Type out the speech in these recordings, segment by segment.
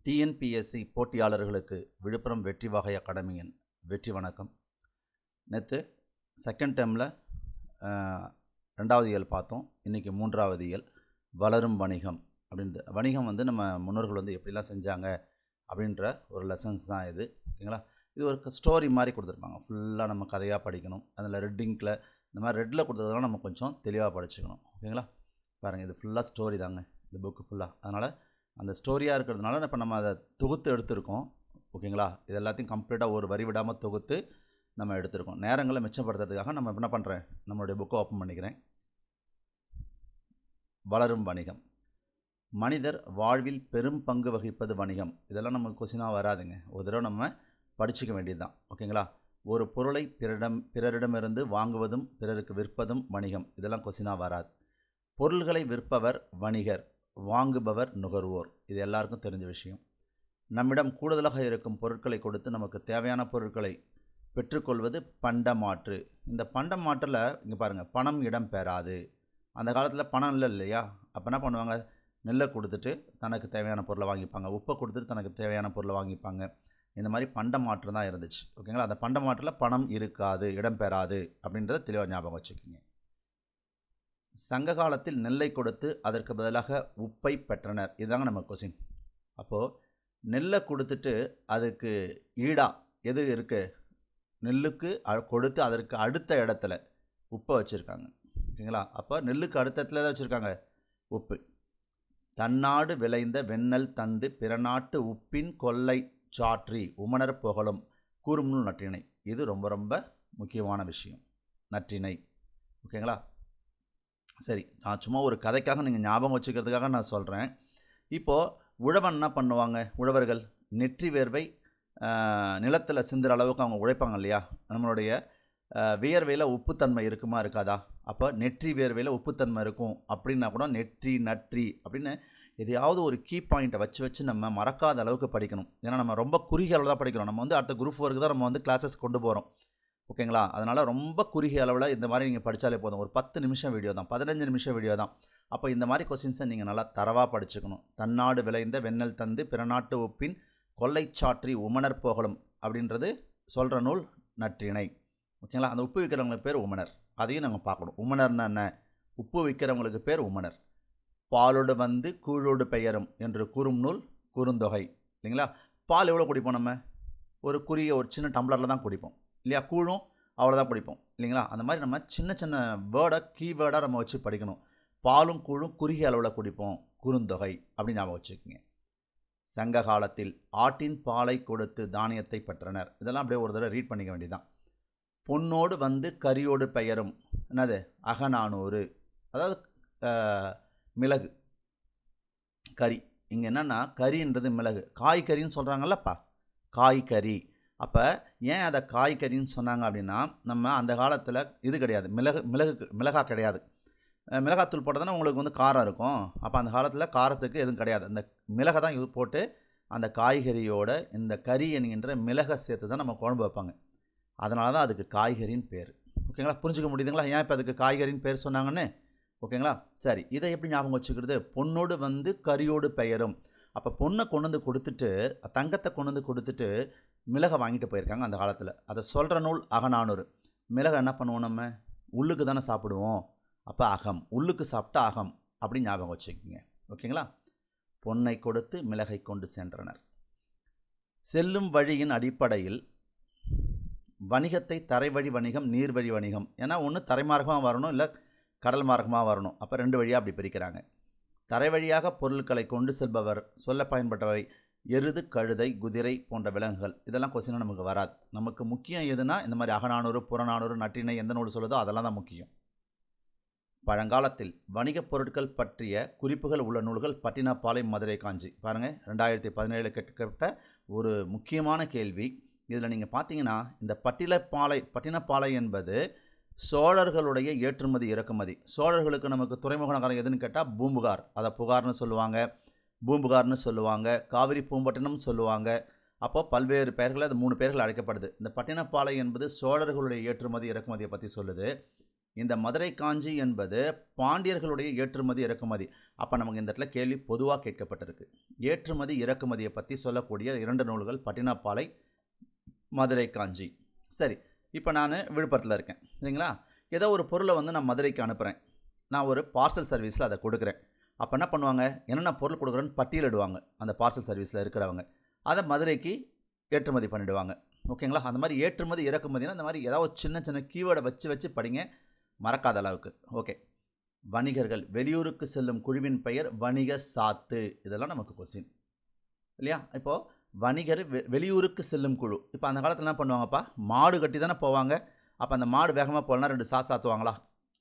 TNPSC போட்டியாளர்களுக்கு Villupuram வெற்றி வாகை அகாடமியின் வெற்றி வணக்கம். நேற்று செகண்ட் டேர்மில் 2வது இயல் பார்த்தோம். இன்றைக்கி 3வது இயல் வளரும் வணிகம். அப்படின்றது வணிகம் நம்ம முன்னோர்கள் எப்படிலாம் செஞ்சாங்க அப்படின்ற ஒரு லெசன்ஸ் தான் இது. ஓகேங்களா? இது ஒரு ஸ்டோரி மாதிரி கொடுத்துருப்பாங்க. ஃபுல்லாக நம்ம கதையாக படிக்கணும். அதில் ரெட் இங்கில் இந்த மாதிரி ரெட்டில் கொடுத்ததெல்லாம் நம்ம கொஞ்சம் தெளிவாக படிச்சுக்கணும். ஓகேங்களா? பாருங்கள், இது ஃபுல்லாக ஸ்டோரி தாங்க, இந்த புக்கு ஃபுல்லாக. அதனால் அந்த ஸ்டோரியாக இருக்கிறதுனால இப்போ நம்ம அதை தொகுத்து எடுத்திருக்கோம். ஓகேங்களா? இது எல்லாத்தையும் கம்ப்ளீட்டாக ஒரு வரி விடாமல் தொகுத்து நம்ம எடுத்திருக்கோம். நேரங்களை மிச்சப்படுத்துறதுக்காக நம்ம என்ன பண்ணுறேன், நம்மளுடைய புக்கை ஓப்பன் பண்ணிக்கிறேன். வளரும் வணிகம். மனிதர் வாழ்வில் பெரும் பங்கு வகிப்பது வணிகம். இதெல்லாம் நமக்கு கொஸ்டினாக வராதுங்க. ஒரு தடவை நம்ம படிச்சுக்க வேண்டியது தான். ஓகேங்களா? ஒரு பொருளை பிறரிடமிருந்து வாங்குவதும் பிறருக்கு விற்பதும் வணிகம். இதெல்லாம் கொஸ்டினாக வராது. பொருள்களை விற்பவர் வணிகர், வாங்குபவர் நுகர்வோர். இது எல்லாருக்கும் தெரிஞ்ச விஷயம். நம்மிடம் கூடுதலாக இருக்கும் பொருட்களை கொடுத்து நமக்கு தேவையான பொருட்களை பெற்றுக்கொள்வது பண்டமாற்று. இந்த பண்டமாற்றில் இங்கே பாருங்கள், பணம் இடம் பெறாது. அந்த காலத்தில் பணம் இல்லையா? அப்போ என்ன பண்ணுவாங்க, நெல்லை கொடுத்துட்டு தனக்கு தேவையான பொருளை வாங்கிப்பாங்க, உப்பை கொடுத்துட்டு தனக்கு தேவையான பொருளை வாங்கிப்பாங்க. இந்த மாதிரி பண்டமாற்று தான் இருந்துச்சு. ஓகேங்களா? அந்த பண்டமாற்றில் பணம் இருக்காது, இடம் பெறாது அப்படின்றத தெளிவாக ஞாபகம் வச்சுக்கோங்க. சங்க காலத்தில் நெல்லை கொடுத்து அதற்கு பதிலாக உப்பை பெற்றனர். இதுதாங்க நம்ம கொஸ்டின். அப்போது நெல்லை கொடுத்துட்டு அதுக்கு ஈடாக எது இருக்குது, நெல்லுக்கு கொடுத்து அதற்கு அடுத்த இடத்துல உப்பை வச்சுருக்காங்க. ஓகேங்களா? அப்போ நெல்லுக்கு அடுத்த இடத்துல தான் வச்சுருக்காங்க உப்பு. தன்னாடு விளைந்த வெண்ணெல் தந்து பிறநாட்டு உப்பின் கொல்லை சாற்றி உமணர் புகழும் கூறும்நூல் நற்றிணை. இது ரொம்ப ரொம்ப முக்கியமான விஷயம், நற்றிணை. ஓகேங்களா? சரி, நான் சும்மா ஒரு கதைக்காக நீங்கள் ஞாபகம் வச்சுக்கிறதுக்காக நான் சொல்கிறேன். இப்போது உழவன் என்ன பண்ணுவாங்க, உழவர்கள் நெற்றி வேர்வை நிலத்தில் சிந்துற அளவுக்கு அவங்க உழைப்பாங்க இல்லையா? நம்மளுடைய வியர்வையில் உப்புத்தன்மை இருக்குமா இருக்காதா? அப்போ நெற்றி வேர்வையில் உப்புத்தன்மை இருக்கும் அப்படின்னா கூட நெற்றி நற்றி அப்படின்னு எதையாவது ஒரு கீ பாயிண்ட்டை வச்சு நம்ம மறக்காத அளவுக்கு படிக்கணும். ஏன்னா நம்ம ரொம்ப குறுகிய அளவில் தான் படிக்கிறோம். நம்ம அடுத்த குரூப் ஒர்க்கு தான் நம்ம கிளாஸஸ் கொண்டு போகிறோம். ஓகேங்களா? அதனால் ரொம்ப குறுகிய அளவில் இந்த மாதிரி நீங்கள் படித்தாலே போதும். ஒரு 10 நிமிஷம் வீடியோ தான், 15 நிமிஷம் வீடியோ தான். அப்போ இந்த மாதிரி கொஸ்டின்ஸை நீங்கள் நல்லா தரவாக படிச்சுக்கணும். தன்னாடு விளைந்த வெண்ணெல் தந்து பிறநாட்டு உப்பின் கொல்லை சாற்றி உமணர் புகழும் அப்படின்றது சொல்கிற நூல் நற்றிணை. ஓகேங்களா? அந்த உப்பு விற்கிறவங்களுக்கு பேர் உமணர். அதையும் நாங்கள் பார்க்கணும். உமணர்னா என்ன? உப்பு விற்கிறவங்களுக்கு பேர் உமணர். பாலோடு வந்து கூழோடு பெயரும் என்று கூறும் நூல் குறுந்தொகை. இல்லைங்களா? பால் எவ்வளோ குடிப்போம் நம்ம? ஒரு சின்ன டம்ளரில் தான் குடிப்போம் இல்லையா? கூழும் அவ்வளோதான் குடிப்போம் இல்லைங்களா? அந்த மாதிரி நம்ம சின்ன சின்ன வேர்டை கீவேர்டாக நம்ம வச்சு படிக்கணும். பாலும் கூழும் குறுகிய அளவில் குடிப்போம், குறுந்தொகை அப்படின்னு ஞாபகம் வச்சுக்கோங்க. சங்க காலத்தில் ஆட்டின் பாலை கொடுத்து தானியத்தை பெற்றனர். இதெல்லாம் அப்படியே ஒரு தடவை ரீட் பண்ணிக்க வேண்டியதுதான். பொன்னோடு வந்து கரியோடு பெயரும். என்னது? அகநானூறு. அதாவது மிளகு கறி. இங்கே என்னென்னா கறின்றது மிளகு, காய்கறின்னு சொல்கிறாங்கல்லப்பா, காய்கறி. அப்போ ஏன் அதை காய்கறின்னு சொன்னாங்க அப்படின்னா, நம்ம அந்த காலத்தில் இது கிடையாது, மிளகா கிடையாது. மிளகாத்தூள் போட்டால் தானே உங்களுக்கு காரம் இருக்கும். அப்போ அந்த காலத்தில் காரத்துக்கு எதுவும் கிடையாது. அந்த மிளகை தான் இது போட்டு அந்த காய்கறியோட இந்த கறி என்கின்ற மிளகை சேர்த்து தான் நம்ம குழம்பு வைப்பாங்க. அதனால தான் அதுக்கு காய்கறின்னு பேர். ஓகேங்களா? புரிஞ்சுக்க முடியுதுங்களா ஏன் இப்போ அதுக்கு காய்கறின்னு பேர் சொன்னாங்கன்னு? ஓகேங்களா? சரி, இதை எப்படி ஞாபகம் வச்சுக்கிறது? பொண்ணோடு வந்து கரியோடு பெயரும். அப்போ பொண்ணை கொண்டு வந்து கொடுத்துட்டு, தங்கத்தை கொண்டு வந்து கொடுத்துட்டு மிளகை வாங்கிட்டு போயிருக்காங்க அந்த காலத்தில். அதை சொல்கிற நூல் அகநானூறு. மிளகை என்ன பண்ணுவோம் நம்ம? உள்ளுக்கு தானே சாப்பிடுவோம். அப்போ அகம், உள்ளுக்கு சாப்பிட்டா அகம் அப்படின்னு ஞாபகம் வச்சுக்கோங்க. ஓகேங்களா? பொன்னை கொடுத்து மிளகை கொண்டு சென்றனர். செல்லும் வழியின் அடிப்படையில் வணிகத்தை தரைவழி வணிகம், நீர்வழி வணிகம். ஏன்னா ஒன்று தரைமார்க்கமாக வரணும், இல்லை கடல் மார்க்கமாக வரணும். அப்போ 2 வழியாக அப்படி பிரிக்கிறாங்க. தரை வழியாக பொருட்களை கொண்டு செல்பவர் சொல்ல பயன்பட்டவை எருது, கழுதை, குதிரை போன்ற விலங்குகள். இதெல்லாம் கொஸ்டினாக நமக்கு வராது. நமக்கு முக்கியம் எதுனா இந்த மாதிரி அகநானூறு, புறநானூறு, நற்றிணை எந்த நூல் சொல்லுதோ அதெல்லாம் தான் முக்கியம். பழங்காலத்தில் வணிகப் பொருட்கள் பற்றிய குறிப்புகள் உள்ள நூல்கள் பட்டினப்பாலை, மதுரை, காஞ்சி. பாருங்கள், 2017 கேட்கப்பட்ட ஒரு முக்கியமான கேள்வி. இதில் நீங்கள் பார்த்தீங்கன்னா இந்த பட்டினப்பாலை என்பது சோழர்களுடைய ஏற்றுமதி இறக்குமதி. சோழர்களுக்கு நமக்கு துறைமுக நகரம் எதுன்னு கேட்டால் பூம்புகார். அதை புகார்னு சொல்லுவாங்க, பூம்புகார்னு சொல்லுவாங்க, காவிரி பூம்பட்டினம் சொல்லுவாங்க. அப்போ பல்வேறு பெயர்கள், அது 3 பெயர்கள் அழைக்கப்படுது. இந்த பட்டினப்பாலை என்பது சோழர்களுடைய ஏற்றுமதி இறக்குமதியை பற்றி சொல்லுது. இந்த மதுரை காஞ்சி என்பது பாண்டியர்களுடைய ஏற்றுமதி இறக்குமதி. அப்போ நமக்கு இந்த இடத்துல கேள்வி பொதுவாக கேட்கப்பட்டிருக்கு. ஏற்றுமதி இறக்குமதியை பற்றி சொல்லக்கூடிய 2 நூல்கள் பட்டினப்பாலை, மதுரை காஞ்சி. சரி, இப்போ நான் விழுப்புரத்தில் இருக்கேன் சரிங்களா. ஏதோ ஒரு பொருளை வந்து நான் மதுரைக்கு அனுப்புகிறேன். நான் ஒரு பார்சல் சர்வீஸில் அதை கொடுக்குறேன். அப்போ என்ன பண்ணுவாங்க, என்னென்ன பொருள் கொடுக்குறேன்னு பட்டியலிடுவாங்க அந்த பார்சல் சர்வீஸில் இருக்கிறவங்க. அதை மதுரைக்கு ஏற்றுமதி பண்ணிவிடுவாங்க. ஓகேங்களா. அந்த மாதிரி ஏற்றுமதி இறக்குமதினா அந்த மாதிரி ஏதாவது சின்ன சின்ன கீவேர்டை வச்சு படிங்க, மறக்காத அளவுக்கு. ஓகே. வணிகர்கள், வெளியூருக்கு செல்லும் குழுவின் பெயர் வணிக சாத்து. இதெல்லாம் நமக்கு கொஸ்டின் இல்லையா. இப்போது வணிகர் வெளியூருக்கு செல்லும் குழு. இப்போ அந்த காலத்தில் என்ன பண்ணுவாங்கப்பா, மாடு கட்டி தானே போவாங்க. அப்போ அந்த மாடு வேகமாக போகலன்னா 2 சாத்துவாங்களா,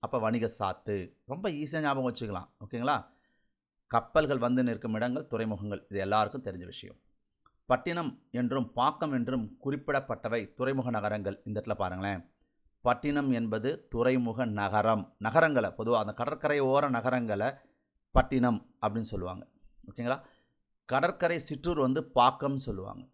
அப்போ வணிக சாத்து. ரொம்ப ஈஸியாக ஞாபகம் வச்சுக்கலாம். ஓகேங்களா. கப்பல்கள் வந்து நிற்கும் இடங்கள் துறைமுகங்கள், இது எல்லாருக்கும் தெரிஞ்ச விஷயம். பட்டினம் என்றும் பாக்கம் என்றும் குறிப்பிடப்பட்டவை துறைமுக நகரங்கள். இந்த இடத்துல பாருங்களேன், பட்டினம் என்பது துறைமுக நகரம். நகரங்களை பொதுவாக அந்த கடற்கரை ஓர நகரங்களை பட்டினம் அப்படின்னு சொல்லுவாங்க. ஓகேங்களா. கடற்கரை சிற்றூர் வந்து பாக்கம் சொல்லுவாங்க.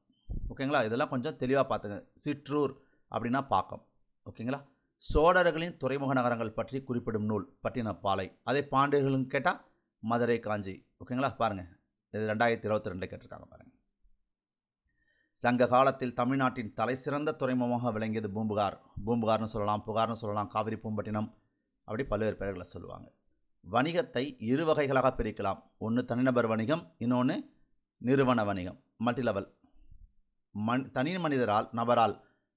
ஓகேங்களா. இதெல்லாம் கொஞ்சம் தெளிவாக பார்த்துங்க. சிற்றூர் அப்படின்னா பாக்கம். ஓகேங்களா. சோழர்களின் துறைமுக நகரங்கள் பற்றி குறிப்பிடும் நூல் பட்டினப்பாலை. அதே பாண்டியர்களும் கேட்டால் மதுரை காஞ்சி. ஓகேங்களா. பாருங்கள், இது 2022 கேட்டிருக்காங்க பாருங்கள். சங்க காலத்தில் தமிழ்நாட்டின் தலை சிறந்த துறைமுகமாக விளங்கியது பூம்புகார். பூம்புகார்னு சொல்லலாம், புகார்னு சொல்லலாம், காவிரி பூம்பட்டினம், அப்படி பல்வேறு பெயர்களை சொல்லுவாங்க. வணிகத்தை 2 வகைகளாக பிரிக்கலாம். ஒன்று தனிநபர் வணிகம், இன்னொன்று நிறுவன வணிகம், மல்டிலெவல். தனி நபரால்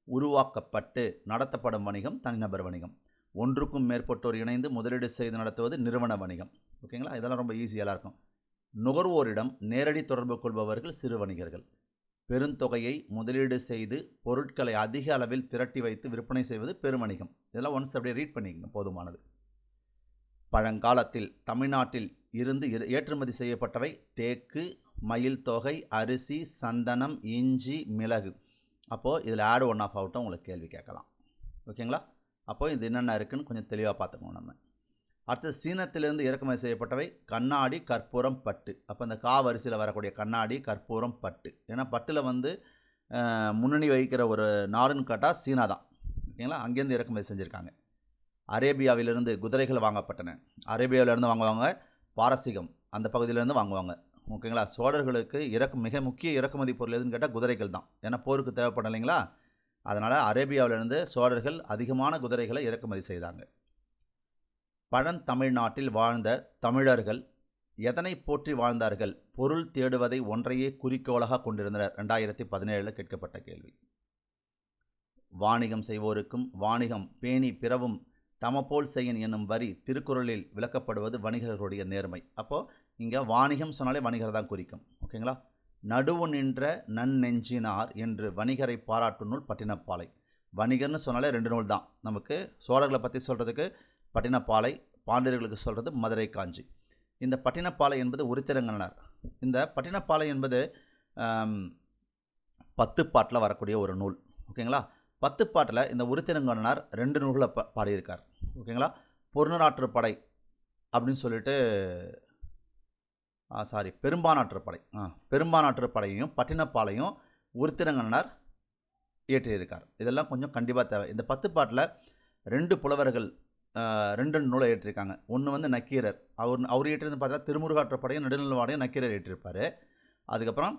உருவாக்கப்பட்டு நடத்தப்படும் வணிகம் தனிநபர் வணிகம். ஒன்றுக்கும் மேற்பட்டோர் இணைந்து முதலீடு செய்து நடத்துவது நிறுவன வணிகம். ஓகேங்களா. இதெல்லாம் ரொம்ப ஈஸியாக இருக்கும். நுகர்வோரிடம் நேரடி தொடர்பு கொள்பவர்கள் சிறு வணிகர்கள். பெருந்தொகையை முதலீடு செய்து பொருட்களை அதிக அளவில் திரட்டி வைத்து விற்பனை செய்வது பெருவணிகம். இதெல்லாம் ஒன்ஸ் அப்படியே ரீட் பண்ணிக்கங்க, போதுமானது. பழங்காலத்தில் தமிழ்நாட்டில் இருந்து ஏற்றுமதி செய்யப்பட்டவை தேக்கு, மயில் தொகை, அரிசி, சந்தனம், இஞ்சி, மிளகு. அப்போது இதில் ஆட் ஒன் ஆஃப் அவுட்டும் உங்களுக்கு கேள்வி கேட்கலாம். ஓகேங்களா. அப்போது இது என்னென்ன இருக்குதுன்னு கொஞ்சம் தெளிவாக பார்த்துக்கணும் நம்ம. அடுத்து சீனத்திலிருந்து இறக்குமதி செய்யப்பட்டவை கண்ணாடி, கற்பூரம், பட்டு. அப்போ இந்த வரிசையில் வரக்கூடிய கண்ணாடி, கற்பூரம், பட்டு. ஏன்னா பட்டில் வந்து முன்னணி வகிக்கிற ஒரு நாடுன்னு கேட்டால் சீனா தான். ஓகேங்களா. அங்கேருந்து இறக்குமதி செஞ்சுருக்காங்க. அரேபியாவிலிருந்து குதிரைகள் வாங்கப்பட்டன. அரேபியாவிலேருந்து வாங்குவாங்க. பாரசீகம் அந்த பகுதியிலேருந்து வாங்குவாங்க. ஓகேங்களா. சோழர்களுக்கு மிக முக்கிய இறக்குமதி பொருள் எதுன்னு கேட்டால் குதிரைகள் தான். ஏன்னா போருக்கு தேவைப்படும் இல்லைங்களா. அதனால் அரேபியாவிலிருந்து சோழர்கள் அதிகமான குதிரைகளை இறக்குமதி செய்தாங்க. பழந்தமிழ்நாட்டில் வாழ்ந்த தமிழர்கள் எதனை போற்றி வாழ்ந்தார்கள்? பொருள் தேடுவதை ஒன்றையே குறிக்கோளாக கொண்டிருந்தனர். 2017 கேட்கப்பட்ட கேள்வி. வாணிகம் செய்வோருக்கும் வாணிகம் பேணி பிறவும் தமபோல் செய்யன் என்னும் வரி திருக்குறளில் விளக்கப்படுவது வணிகர்களுடைய நேர்மை. அப்போது இங்கே வாணிகம் சொன்னாலே வணிகர் தான் குறிக்கும். ஓகேங்களா. நடுவு நின்ற நன்னெஞ்சினார் என்று வணிகரை பாராட்டும் நூல் பட்டினப்பாலை. வணிகர்னு சொன்னாலே 2 நூல் தான் நமக்கு. சோழர்களை பற்றி சொல்கிறதுக்கு பட்டினப்பாலை, பாண்டியர்களுக்கு சொல்கிறது மதுரை காஞ்சி. இந்த பட்டினப்பாலை என்பது உருத்திரங்கனார். இந்த பட்டினப்பாலை என்பது 10 பாட்டில் வரக்கூடிய ஒரு நூல். ஓகேங்களா. 10 பாட்டில் இந்த உருத்திரங்கனார் 2 நூல்களை பாடியிருக்கார். ஓகேங்களா. பொருநராற்றுப்படை அப்படின்னு சொல்லிட்டு பெரும்பானாற்றுப்படை. பெரும்பானாற்றுப்படையையும் பட்டினப்பாலையும் உருத்திரங்கனார் இயற்றியிருக்கார். இதெல்லாம் கொஞ்சம் கண்டிப்பாக தேவை. இந்த 10 பாட்டில் 2 புலவர்கள் 2 நூலை ஏற்றிருக்காங்க. ஒன்று வந்து நக்கீரர். அவர் ஏற்றிருந்து பார்த்தா திருமுருகாற்றுப்படையும் நெடுநல்வாடையும் நக்கீரர் ஏற்றிருப்பார். அதுக்கப்புறம்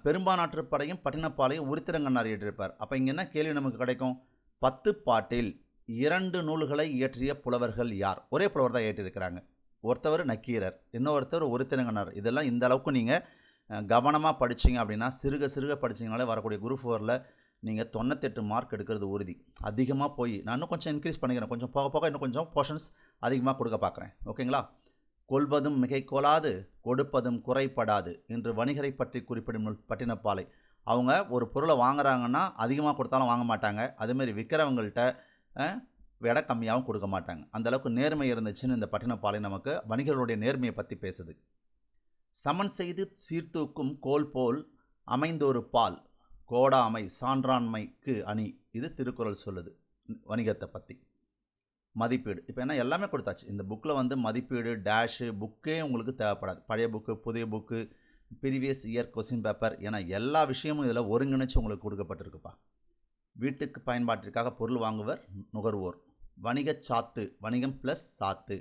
பெரும்பானாற்றுப்படையும் பட்டினப்பாலையும் உருத்திரங்கனார் ஏற்றிருப்பார். அப்போ இங்கே என்ன கேள்வி நமக்கு கிடைக்கும்? 10 பாட்டில் 2 நூல்களை இயற்றிய புலவர்கள் யார்? ஒரே புலவர் தான் ஏற்றிருக்கிறாங்க. ஒருத்தவர் நக்கீரர், இன்னொருத்தர் உருத்திரங்கனார். இதெல்லாம் இந்த அளவுக்கு நீங்கள் கவனமாக படிச்சிங்க அப்படின்னா, சிறுக படிச்சிங்கனாலே வரக்கூடிய குரூப் 4ல் நீங்கள் 98 மார்க் எடுக்கிறது உறுதி. அதிகமாக போய் நான் இன்னும் கொஞ்சம் இன்க்ரீஸ் பண்ணிக்கிறேன். கொஞ்சம் போக இன்னும் கொஞ்சம் போர்ஷன்ஸ் அதிகமாக கொடுக்க பார்க்குறேன். ஓகேங்களா. கொள்வதும் மிகை கொள்ளாது, கொடுப்பதும் குறைப்படாது என்று வணிகரை பற்றி குறிப்பிடும் பட்டினப்பாலை. அவங்க ஒரு பொருளை வாங்குறாங்கன்னா அதிகமாக கொடுத்தாலும் வாங்க மாட்டாங்க. அதேமாதிரி விற்கிறவங்கள்ட்ட விட கம்மியாகவும் கொடுக்க மாட்டாங்க. அந்தளவுக்கு நேர்மை இருந்துச்சுன்னு இந்த பட்டினப்பாலை நமக்கு வணிகர்களுடைய நேர்மையை பற்றி பேசுது. சமன் செய்து சீர்தூக்கும் கோல் போல் அமைந்தொரு பால் கோடாமை சான்றாண்மைக்கு அணி. இது திருக்குறள் சொல்லுது வணிகத்தை பற்றி. மதிப்பீடு. இப்போ என்ன எல்லாமே கொடுத்தாச்சு. இந்த புக்கில் வந்து மதிப்பீடு டேஷு புக்கே உங்களுக்கு தேவைப்படாது. பழைய புக்கு, புதிய book, previous year question paper என எல்லா விஷயமும் இதில் ஒருங்கிணைச்சு உங்களுக்கு கொடுக்கப்பட்டிருக்குப்பா. வீட்டுக்கு பயன்பாட்டிற்காக பொருள் வாங்குவர் நுகர்வோர். வணிகச் சாத்து, வணிகம் ப்ளஸ் சாத்து,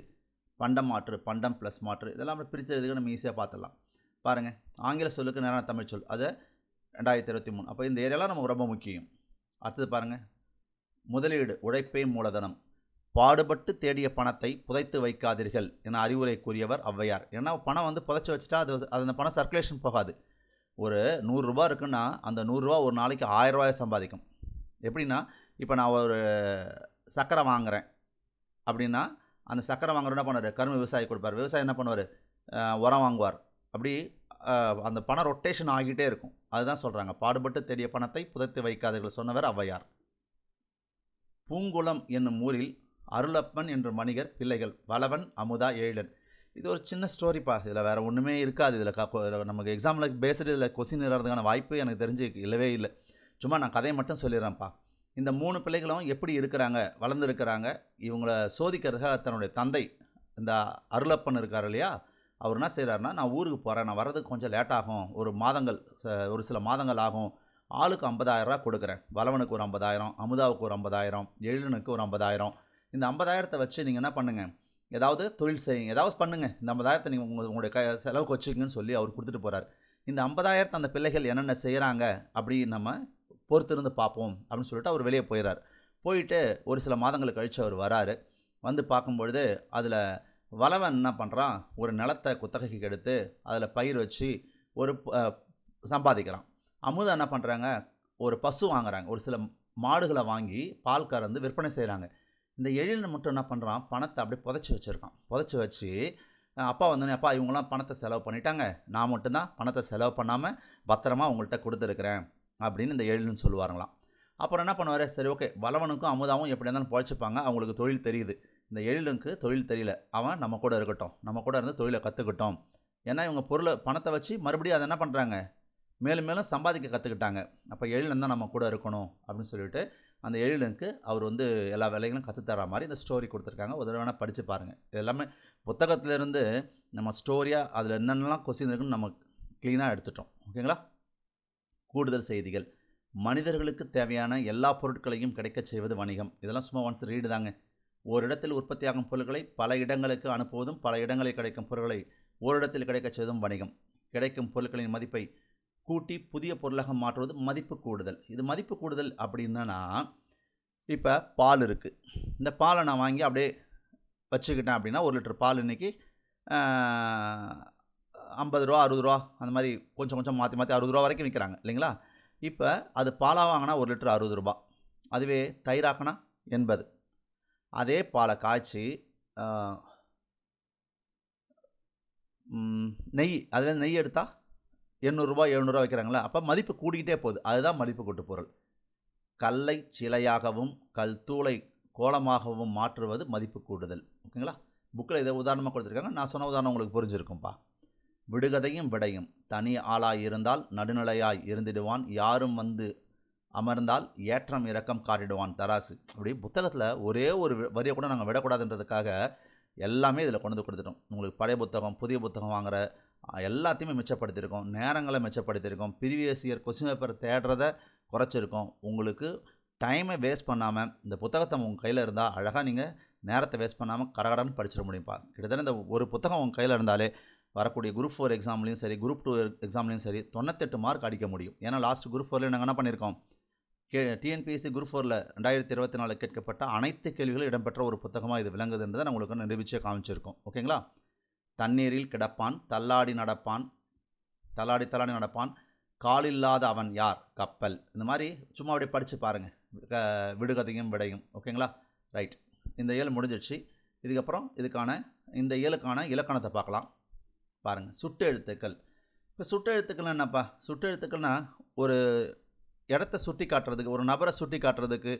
பண்டம் மாற்று, பண்டம் ப்ளஸ் மாற்று, இதெல்லாம் நம்ம பிரித்து எழுதுக்கு நம்ம ஈஸியாக பார்த்துடலாம். பாருங்கள், ஆங்கில சொல்லுக்கு நேரான தமிழ் சொல், அது 2023. அப்போ இந்த ஏரியாலாம் நமக்கு ரொம்ப முக்கியம். அடுத்தது பாருங்கள், முதலீடு, உழைப்பே மூலதனம், பாடுபட்டு தேடிய பணத்தை புதைத்து வைக்காதீர்கள் என அறிவுரை கூறியவர் ஔவையார். ஏன்னா பணம் வந்து புதைச்சி வச்சுட்டா அது அந்த பணம் சர்க்குலேஷன் போகாது. ஒரு 100 ரூபா இருக்குன்னா அந்த 100 ரூபா ஒரு நாளைக்கு 1000 ரூபாயை சம்பாதிக்கும். எப்படின்னா, இப்போ நான் ஒரு சக்கரை வாங்குகிறேன் அப்படின்னா, அந்த சக்கரை வாங்குறவர் என்ன பண்ணுவார்? கரும்பு விவசாயி கொடுப்பார். விவசாயி என்ன பண்ணுவார்? உரம் வாங்குவார். அப்படி அந்த பணம் ரொட்டேஷன் ஆகிட்டே இருக்கும். அதுதான் சொல்கிறாங்க, பாடுபட்டு தேடிய பணத்தை புதைத்து வைக்காதீர்கள் சொன்னவர் ஔவையார். பூங்குளம் என்னும் ஊரில் அருளப்பன் என்ற வணிகர் பிள்ளைகள், வளவன், அமுதா, எழிலன். இது ஒரு சின்ன ஸ்டோரிப்பா. இதில் வேறு ஒன்றுமே இருக்காது. இதில் நமக்கு எக்ஸாமில் பேஸ்டு இதில் கொஸ்டின் இருக்கிறதுக்கான வாய்ப்பு எனக்கு தெரிஞ்சு இல்லவே இல்லை. சும்மா நான் கதையை மட்டும் சொல்லிடுறேன்ப்பா. இந்த 3 பிள்ளைகளும் எப்படி இருக்கிறாங்க, வளர்ந்துருக்கிறாங்க, இவங்கள சோதிக்கிறதுக்காக தன்னுடைய தந்தை இந்த அருளப்பன் இருக்கார் இல்லையா, அவர் என்ன செய்கிறாருன்னா, நான் ஊருக்கு போகிறேன், நான் வர்றதுக்கு கொஞ்சம் லேட் ஆகும், ஒரு சில மாதங்கள் ஆகும், ஆளுக்கு 50,000 ரூபா கொடுக்குறேன். வளவனுக்கு ஒரு 50,000, அமுதாவுக்கு ஒரு 50,000, எழிலனுக்கு ஒரு 50,000. இந்த 50,000 வச்சு நீங்கள் என்ன பண்ணுங்கள், ஏதாவது தொழில் செய்யுங்க, ஏதாவது பண்ணுங்கள், இந்த 50,000 நீங்கள் உங்களுடைய செலவுக்கு வச்சுக்கங்கன்னு சொல்லி அவர் கொடுத்துட்டு போகிறார். இந்த 50,000 அந்த பிள்ளைகள் என்னென்ன செய்கிறாங்க அப்படி நம்ம பொறுத்திருந்து பார்ப்போம் அப்படின்னு சொல்லிட்டு அவர் வெளியே போயிடுறார். போயிட்டு ஒரு சில மாதங்கள் கழித்து அவர் வராரு. வந்து பார்க்கும்பொழுது அதில் வளவன் என்ன பண்ணுறான், ஒரு நிலத்தை குத்தகைக்கு எடுத்து அதில் பயிர் வச்சு ஒரு சம்பாதிக்கிறான். அமுதா என்ன பண்ணுறாங்க, ஒரு பசு வாங்குறாங்க, ஒரு சில மாடுகளை வாங்கி பால் கறந்து விற்பனை செய்கிறாங்க. இந்த எழிலன் மட்டும் என்ன பண்ணுறான், பணத்தை அப்படியே புதைச்சி வச்சுருக்கான். புதைச்சி வச்சு அப்பா வந்தோடனே, அப்பா இவங்களாம் பணத்தை செலவு பண்ணிட்டாங்க, நான் மட்டும்தான் பணத்தை செலவு பண்ணாமல் பத்திரமா அவங்கள்ட்ட கொடுத்துருக்குறேன் அப்படின்னு இந்த எழிலன் சொல்லுவாங்களாம். அப்புறம் என்ன பண்ணுவார், சரி ஓகே, வளவனுக்கும் அமுதாவும் எப்படி இருந்தாலும் பொழைச்சிப்பாங்க, அவங்களுக்கு தொழில் தெரியுது. இந்த எழிலனுக்கு தொழில் தெரியல, அவன் நம்ம கூட இருக்கட்டும், நம்ம கூட இருந்து தொழிலை கற்றுக்கிட்டோம். ஏன்னா இவங்க பணத்தை வச்சு மறுபடியும் அதை என்ன பண்ணுறாங்க, மேலும் மேலும் சம்பாதிக்க கற்றுக்கிட்டாங்க. அப்போ எழிலன் தான் நம்ம கூட இருக்கணும் அப்படின்னு சொல்லிட்டு அந்த எழிலனுக்கு அவர் வந்து எல்லா வேலைகளும் கற்றுத்தர மாதிரி இந்த ஸ்டோரி கொடுத்துருக்காங்க. ஒரு தடவை வேணால் படித்து பாருங்கள். இது எல்லாமே புத்தகத்திலேருந்து நம்ம ஸ்டோரியாக அதில் என்னென்னலாம் கொஸ்டின் இருக்குன்னு நம்ம க்ளீனாக எடுத்துட்டோம். ஓகேங்களா? கூடுதல் செய்திகள், மனிதர்களுக்கு தேவையான எல்லா பொருட்களையும் கிடைக்கச் செய்வது வணிகம். இதெல்லாம் சும்மா ஒன்ஸ் ரீடு தாங்க. ஒரு இடத்தில் உற்பத்தியாகும் பொருட்களை பல இடங்களுக்கு அனுப்புவதும் பல இடங்களில் கிடைக்கும் பொருட்களை ஓரிடத்தில் கிடைக்கச் செய்வதும் வணிகம். கிடைக்கும் பொருட்களின் மதிப்பை கூட்டி புதிய பொருளாக மாற்றுவது மதிப்பு கூடுதல். இது மதிப்பு கூடுதல் அப்படின்னா, இப்போ பால் இருக்குது, இந்த பாலை நான் வாங்கி அப்படியே வச்சுக்கிட்டேன் அப்படின்னா 1 லிட்டர் பால் இன்றைக்கி 50 ரூபா 60 ரூபா அந்த மாதிரி கொஞ்சம் கொஞ்சம் மாற்றி மாற்றி 60 ரூபா வரைக்கும் விற்கிறாங்க இல்லைங்களா? இப்போ அது பாலாக வாங்கினா 1 லிட்டர் 60 ரூபா, அதுவே தயிராக்கினா 80. அதே பாலை காய்ச்சி நெய், அதில் நெய் எடுத்தால் 800 ரூபா 700 ரூபா வைக்கிறாங்களா? அப்போ மதிப்பு கூடிக்கிட்டே போகுது. அதுதான் மதிப்பு கூட்டு பொருள். கல்லை சிலையாகவும் கல் தூளை கோலமாகவும் மாற்றுவது மதிப்பு கூடுதல். ஓகேங்களா? புக்கில் இதை உதாரணமாக கொடுத்துருக்காங்க. நான் சொன்ன உதாரணம் உங்களுக்கு புரிஞ்சிருக்கும்ப்பா. விடுகதையும் விடையும், தனி ஆளாய் இருந்தால் நடுநிலையாய் இருந்திடுவான், யாரும் வந்து அமர்ந்தால் ஏற்றம் இறக்கம் காட்டிடுவான் தராசு. அப்படி புத்தகத்தில் ஒரே ஒரு வரியை கூட நாங்கள் விடக்கூடாதுன்றதுக்காக எல்லாமே இதில் கொண்டு வந்து கொடுத்துட்டோம். உங்களுக்கு பழைய புத்தகம் புதிய புத்தகம் வாங்குகிற எல்லாத்தையுமே மிச்சப்படுத்தியிருக்கோம், நேரங்களை மிச்சப்படுத்தியிருக்கோம், ப்ரீவியஸ் இயர் கொஸ்டின் பேப்பர் தேடுறதை குறைச்சிருக்கோம். உங்களுக்கு டைமை வேஸ்ட் பண்ணாமல் இந்த புத்தகத்தை உங்கள் கையில் இருந்தால் அழகாக நீங்கள் நேரத்தை வேஸ்ட் பண்ணாமல் கடகடன்னு படிச்சிட முடியும்ப்பா. கிட்டத்தட்ட இந்த ஒரு புத்தகம் உங்கள் கையில் இருந்தாலே வரக்கூடிய குரூப் 4 எக்ஸாம்லேயும் சரி, குரூப் 2 எக்ஸாம்லேயும் சரி 98 மார்க் அடிக்க முடியும். ஏன்னா லாஸ்ட் குரூப் 4 நாங்கள் என்ன பண்ணியிருக்கோம், டிஎன்பிஎஸ்சி குரூப் 4 2024 கேட்கப்பட்ட அனைத்து கேள்விகளும் இடம்பெற்ற ஒரு புத்தகமாக இது விளங்குதுன்றதை நான் உங்களுக்கு நிரூபிச்சே காமிச்சிருக்கோம். ஓகேங்களா? தண்ணீரில் கிடப்பான், தள்ளாடி நடப்பான், காலில்லாத அவன் யார், கப்பல். இந்த மாதிரி சும்மா அப்படியே படித்து பாருங்கள், விடுகதையும் விடையும். ஓகேங்களா? ரைட், இந்த இயல் முடிஞ்சிடுச்சு. இதுக்கப்புறம் இந்த இயலுக்கான இலக்கணத்தை பார்க்கலாம். பாருங்கள், சுட்டு எழுத்துக்கள். இப்போ சுட்டு எழுத்துக்கள்னா என்னப்பா? சுட்டு எழுத்துக்கள்னால் ஒரு இடத்த சுட்டி காட்டுறதுக்கு, ஒரு நபரை சுட்டி காட்டுறதுக்கு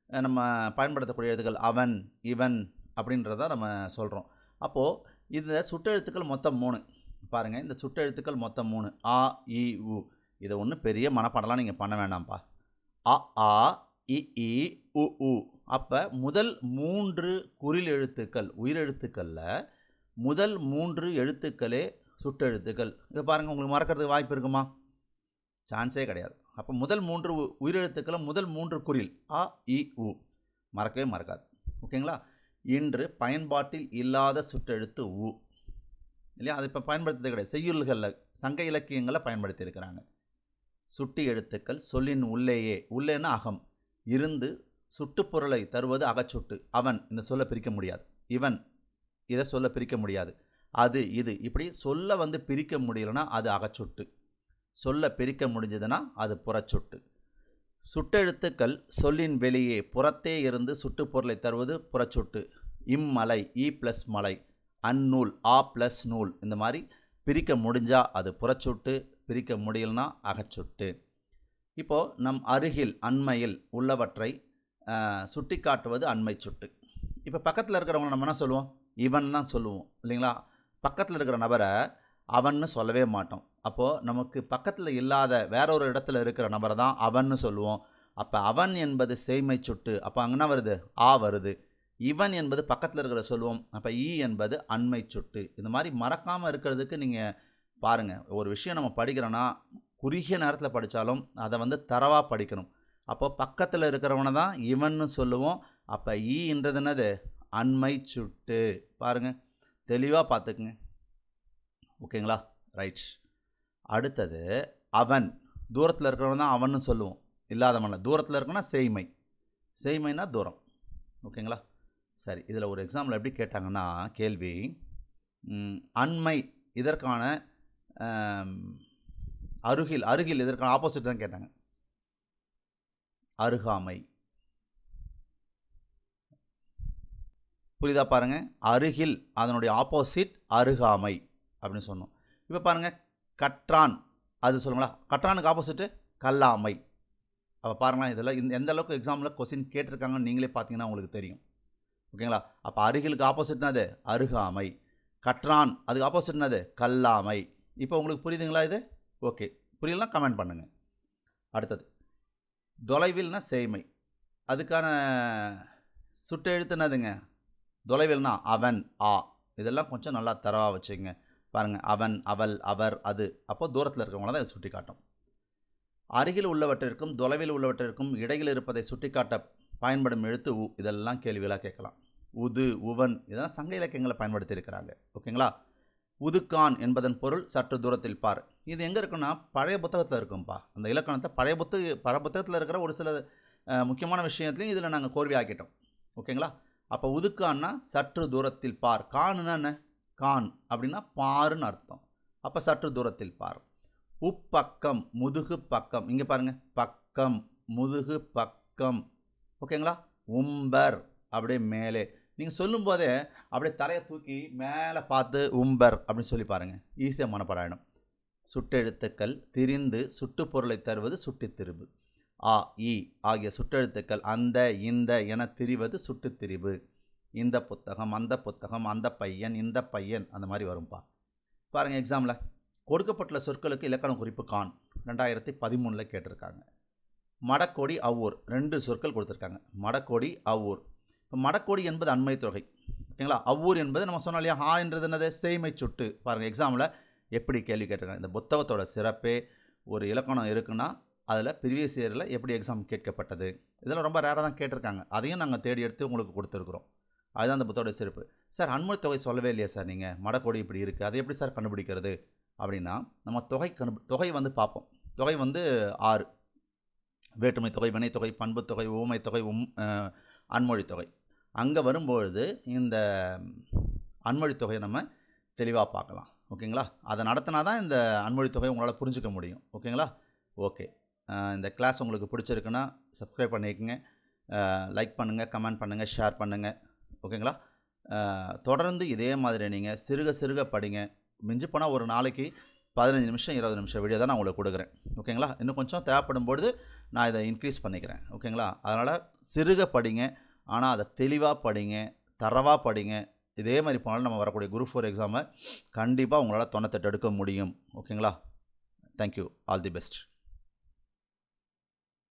நம்ம பயன்படுத்தக்கூடிய எழுத்துக்கள் அவன் இவன் அப்படின்றத நம்ம சொல்கிறோம். அப்போது இந்த சுட்டெழுத்துக்கள் மொத்தம் 3. பாருங்கள், இந்த சுட்டெழுத்துக்கள் மொத்தம் 3. ஆ இ உ. இதை ஒன்றும் பெரிய மனப்பாடலாம் நீங்கள் பண்ண வேண்டாம்ப்பா. அ ஆ இ இ உ உ. அப்போ முதல் 3 குறில் எழுத்துக்கள், உயிரெழுத்துக்களில் முதல் 3 எழுத்துக்களே சுட்டெழுத்துக்கள். இப்போ பாருங்கள், உங்களுக்கு மறக்கிறதுக்கு வாய்ப்பு இருக்குமா? சான்ஸே கிடையாது. அப்போ முதல் 3 உயிரெழுத்துக்களும் முதல் 3 குறில் அ இ உ. மறக்கவே மறக்காது. ஓகேங்களா. இன்று பயன்பாட்டில் இல்லாத சுட்டெழுத்து உ இல்லையா, அது இப்போ பயன்படுத்துறது கிடையாது. செய்யுள்களில் சங்க இலக்கியங்களில் பயன்படுத்தியிருக்கிறாங்க. சுட்டி எழுத்துக்கள் சொல்லின் உள்ளேயே, உள்ளேன்னா அகம் இருந்து சுட்டுப்பொருளை தருவது அகச்சுட்டு. அவன் இந்த சொல்ல பிரிக்க முடியாது, இவன் இதை சொல்ல பிரிக்க முடியாது, அது இது இப்படி சொல்ல பிரிக்க முடியலன்னா அது அகச்சுட்டு, சொல்ல பிரிக்க முடிஞ்சதுன்னா அது புறச்சுட்டு. சுட்டெழுத்துக்கள் சொல்லின் வெளியே புறத்தே இருந்து சுட்டுப்பொருளை தருவது புறச்சுட்டு. இம்மலை இ ப்ளஸ் மலை, அந்நூல் ஆ ப்ளஸ் நூல், இந்த மாதிரி பிரிக்க முடிஞ்சால் அது புறச்சுட்டு, பிரிக்க முடியலனா அகச்சுட்டு. இப்போது நம் அருகில் அண்மையில் உள்ளவற்றை சுட்டி காட்டுவது அண்மை சுட்டு. இப்போ பக்கத்தில் இருக்கிறவங்க நம்ம என்ன சொல்லுவோம், இவன் தான் சொல்லுவோம் இல்லைங்களா. பக்கத்தில் இருக்கிற நபரை அவன்னு சொல்லவே மாட்டோம். அப்போது நமக்கு பக்கத்தில் இல்லாத வேற ஒரு இடத்துல இருக்கிற நபரை தான் அவன்னு சொல்லுவோம். அப்போ அவன் என்பது செய்மை சுட்டு, அப்போ அங்கே வருது ஆ வருது. இவன் என்பது பக்கத்தில் இருக்கிற சொல்லுவோம், அப்போ ஈ என்பது அண்மை சுட்டு. இந்த மாதிரி மறக்காமல் இருக்கிறதுக்கு நீங்கள் பாருங்கள். ஒரு விஷயம் நம்ம படிக்கிறோன்னா குறுகிய நேரத்தில் படித்தாலும் அதை தரவாக படிக்கணும். அப்போ பக்கத்தில் இருக்கிறவனை தான் இவன்னு சொல்லுவோம். அப்போ ஈன்றது என்னது, அண்மை சுட்டு. பாருங்கள், தெளிவாக பார்த்துக்குங்க. ஓகேங்களா, ரைட். அடுத்தது அவன், தூரத்தில் இருக்கிறவன் தான் அவன்னு சொல்லுவோம், இல்லாதவன. தூரத்தில் இருக்கனா செய்மை, செய்மைனா தூரம். ஓகேங்களா, சரி. இதில் ஒரு எக்ஸாம்பிள் எப்படி கேட்டாங்கன்னா, கேள்வி அண்மை இதற்கான அருகில், அருகில் இதற்கான ஆப்போசிட் தான் கேட்டாங்க. அருகாமை, புரியுதா பாருங்கள். அருகில் அதனுடைய ஆப்போசிட் அருகாமை அப்படின்னு சொன்னோம். இப்போ பாருங்கள், கற்றான் அது சொல்லுங்களா, கற்றானுக்கு ஆப்போசிட்டு கல்லாமை. அப்போ பாருங்களா, இதெல்லாம் எந்த அளவுக்கு எக்ஸாம்பிளில் கொஸ்டின் கேட்டிருக்காங்கன்னு நீங்களே பார்த்தீங்கன்னா உங்களுக்கு தெரியும். ஓகேங்களா. அப்போ அருகிலுக்கு ஆப்போசிட்னாது அருகாமை, கற்றான் அதுக்கு ஆப்போசிட்னாது கல்லாமை. இப்போ உங்களுக்கு புரியுதுங்களா இது? ஓகே, புரியலாம் கமெண்ட் பண்ணுங்கள். அடுத்தது தொலைவில்னா செய்மை, அதுக்கான சுட்டு எழுத்துனதுங்க தொலைவில்னா அவன் ஆ. இதெல்லாம் கொஞ்சம் நல்லா தரவாக வச்சுங்க. பாருங்கள், அவன் அவள் அவர் அது, அப்போது தூரத்தில் இருக்கிறவங்கள தான் இதை சுட்டி காட்டும். அருகில் உள்ளவற்றிற்கும் தொலைவில் உள்ளவற்றிற்கும் இடையில் இருப்பதை சுட்டி காட்ட பயன்படும் எழுத்து உ. இதெல்லாம் கேள்விகளாக கேட்கலாம். உது உவன் இதெல்லாம் சங்க இலக்கியங்களை பயன்படுத்தியிருக்கிறாங்க. ஓகேங்களா. உதுக்கான் என்பதன் பொருள் சற்று தூரத்தில் பார். இது எங்கே இருக்குன்னா பழைய புத்தகத்தில் இருக்கும்பா. அந்த இலக்கணத்தை பழைய புத்தகத்தில் இருக்கிற ஒரு சில முக்கியமான விஷயத்துலையும் இதில் நாங்கள் கோர்வை ஆக்கிட்டோம். ஓகேங்களா. அப்போ உதுக்கான்னா சற்று தூரத்தில் பார். காணுன்னா என்ன, கான் அப்படின்னா பாருன்னு அர்த்தம். அப்போ சற்று தூரத்தில் பார். உப்பக்கம் முதுகு பக்கம், இங்கே பாருங்கள், பக்கம் முதுகு பக்கம். ஓகேங்களா. உம்பர் அப்படியே மேலே, நீங்கள் சொல்லும்போதே அப்படியே தரையை தூக்கி மேலே பார்த்து உம்பர் அப்படின்னு சொல்லி பாருங்கள், ஈஸியாக மனப்பாடம். சுட்டெழுத்துக்கள் திரிந்து சுட்டுப்பொருளை தருவது சுட்டி திரிபு. ஆ இ ஆகிய சுட்டெழுத்துக்கள் அந்த இந்த என திரிவது சுட்டு திரிபு. இந்த புத்தகம் அந்த புத்தகம், அந்த பையன் இந்த பையன், அந்த மாதிரி வரும்பா. பாருங்கள் எக்ஸாமில் கொடுக்கப்பட்டுள்ள சொற்களுக்கு இலக்கண குறிப்பு கான். 2013 கேட்டிருக்காங்க. மடக்கோடி அவ்வூர், 2 சொற்கள் கொடுத்துருக்காங்க. மடக்கோடி அவ்வூர். இப்போ மடக்கோடி என்பது அண்மை தொகை. ஓகேங்களா. அவ்வூர் என்பது நம்ம சொன்னோம் இல்லையா, ஆ என்றது என்னது, செய்மை சுட்டு. பாருங்கள் எக்ஸாமில் எப்படி கேள்வி கேட்டிருக்காங்க. இந்த புத்தகத்தோட சிறப்பே ஒரு இலக்கணம் இருக்குன்னா அதில் ப்ரீவியஸ் இயரில் எப்படி எக்ஸாம் கேட்கப்பட்டது, இதெல்லாம் ரொம்ப ரேராக தான் கேட்டிருக்காங்க. அதையும் நாங்கள் தேடி எடுத்து உங்களுக்கு கொடுத்துருக்குறோம். அதுதான் அந்த புத்தகத்தோட சிறப்பு. சார் அண்மை தொகை சொல்லவே இல்லையா சார் நீங்கள், மடக்கோடி இப்படி இருக்குது, அதை எப்படி சார் கண்டுபிடிக்கிறது அப்படின்னா, நம்ம தொகை பார்ப்போம். தொகை 6, வேற்றுமை தொகை, வினை தொகை, பண்பு தொகை, ஊமை தொகை, அன்மொழி தொகை. அங்கே வரும்பொழுது இந்த அன்மொழி தொகையை நம்ம தெளிவாக பார்க்கலாம். ஓகேங்களா. அதை நடத்தினா தான் இந்த அன்மொழி தொகையை உங்களால் புரிஞ்சிக்க முடியும். ஓகேங்களா. ஓகே, இந்த கிளாஸ் உங்களுக்கு பிடிச்சிருக்குன்னா சப்ஸ்கிரைப் பண்ணிக்கோங்க, லைக் பண்ணுங்கள், கமெண்ட் பண்ணுங்கள், ஷேர் பண்ணுங்கள். ஓகேங்களா. தொடர்ந்து இதே மாதிரி நீங்கள் சிறுக சிறுக படிங்க. மிஞ்சி போனால் ஒரு நாளைக்கு 15 நிமிஷம் 20 நிமிஷம் வீடியோ தான் நான் உங்களுக்கு கொடுக்குறேன். ஓகேங்களா. இன்னும் கொஞ்சம் தேவைப்படும் பொழுது நான் இதை இன்க்ரீஸ் பண்ணிக்கிறேன். ஓகேங்களா. அதனால் சிறுக படிங்க, ஆனால் அதை தெளிவாக படிங்க, தரவாக படிங்க. இதே மாதிரி போனாலும் நம்ம வரக்கூடிய குரூப் 4 எக்ஸாமை கண்டிப்பாக உங்களால் 98 எடுக்க முடியும். ஓகேங்களா. Thank you, all the best.